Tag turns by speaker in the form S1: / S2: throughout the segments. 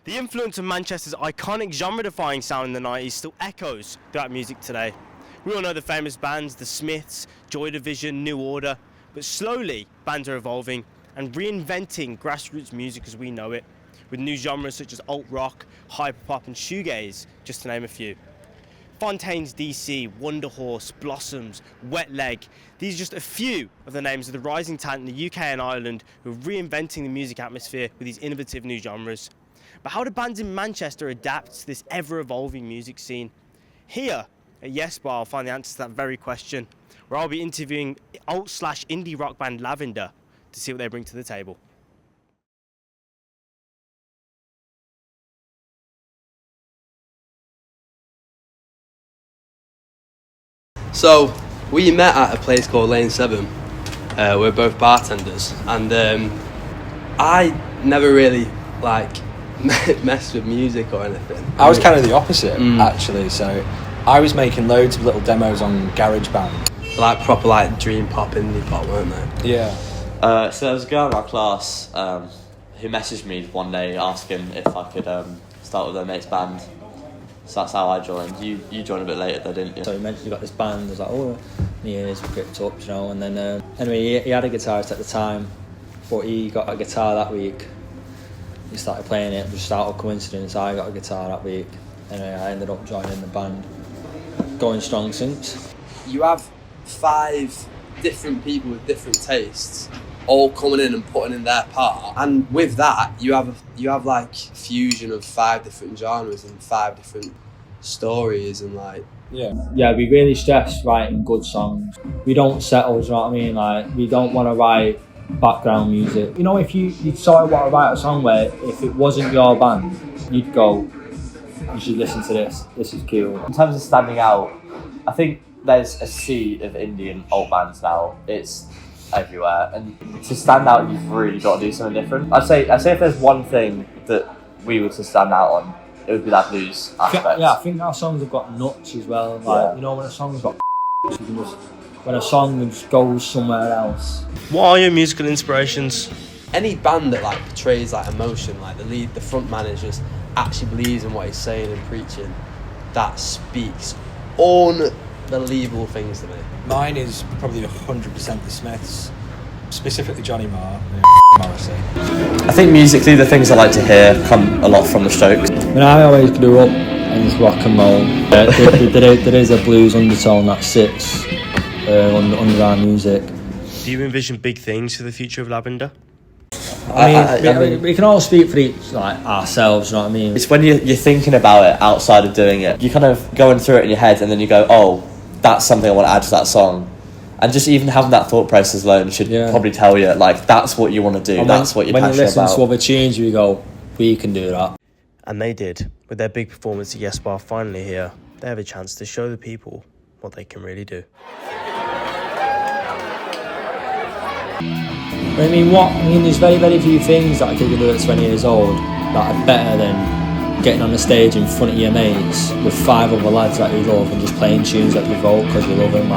S1: The influence of Manchester's iconic genre-defying sound in the 90s still echoes throughout music today. We all know the famous bands, the Smiths, Joy Division, New Order, but slowly bands are evolving and reinventing grassroots music as we know it, with new genres such as alt-rock, hyperpop and shoegaze, just to name a few. Fontaine's DC, Wonderhorse, Blossoms, Wet Leg, these are just a few of the names of the rising talent in the UK and Ireland who are reinventing the music atmosphere with these innovative new genres. But how do bands in Manchester adapt to this ever-evolving music scene? Here at Yes Bar, I'll find the answer to that very question, where I'll be interviewing alt/indie rock band Lavender to see what they bring to the table.
S2: So, we met at a place called Lane 7. We're both bartenders, and I never really messed with music or anything.
S3: I was kind of the opposite, actually. So, I was making loads of little demos on GarageBand.
S2: Like proper dream pop, indie pop, weren't they?
S3: Yeah.
S4: So there was a girl in our class who messaged me one day asking if I could start with her mate's band. So that's how I joined. You joined a bit later though, didn't you?
S5: So he mentioned you got this band. I was like, oh, years we picked up, you know. And then anyway, he had a guitarist at the time, but he got a guitar that week. He started playing it. Just out of coincidence, I got a guitar that week, and I ended up joining the band. Going strong since.
S2: You have 5 different people with different tastes, all coming in and putting in their part, and with that, you have like fusion of 5 different genres and 5 different stories and
S5: Yeah, we really stress writing good songs. We don't settle, you know what I mean? Like, we don't want to write background music. You know, if you sort of want to write a song where if it wasn't your band, you'd go, you should listen to this is cool.
S4: In terms of standing out, I think there's a sea of indie and alt bands now. It's everywhere, and to stand out, you've really got to do something different. I'd say if there's one thing that we were to stand out on, it would be that blues aspect.
S5: Yeah, I think our songs have got nuts as well. You know, when a song's got you can just, when a song just goes somewhere else.
S1: What are your musical inspirations?
S2: any band that portrays emotion, the front man just actually believes in what he's saying and preaching, that speaks unbelievable things to me.
S3: Mine is probably 100% the Smiths, specifically Johnny Marr, Morrissey.
S4: I think musically the things I like to hear come a lot from the Strokes.
S5: I mean, I always grew up in rock and roll. There is a blues undertone that sits under our music.
S1: Do you envision big things for the future of Lavender?
S5: I mean, we can all speak for ourselves, you know what I mean?
S4: It's when you're thinking about it outside of doing it. You're kind of going through it in your head and then you go, oh, that's something I want to add to that song. And just even having that thought process alone should probably tell you, that's what you want to do, that's what you're passionate about.
S5: When you listen to other tunes, you go, we can do that.
S1: And they did. With their big performance at Yes Bar finally here, they have a chance to show the people what they can really do.
S5: There's very, very few things that a kid can do at 20 years old that are better than getting on the stage in front of your mates with 5 other lads that you love and just playing tunes that you vote because you love them,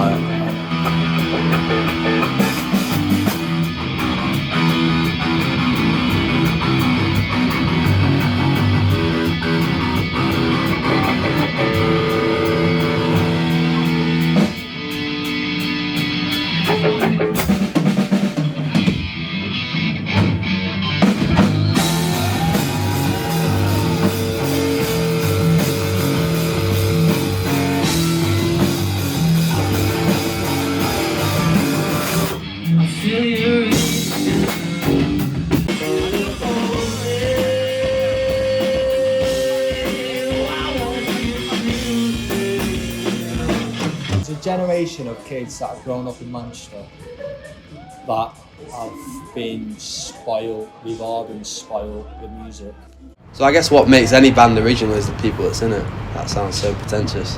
S5: generation of kids that have grown up in Manchester that have been spoiled. We've all been spoiled with music.
S2: So I guess what makes any band original is the people that's in it. That sounds so pretentious.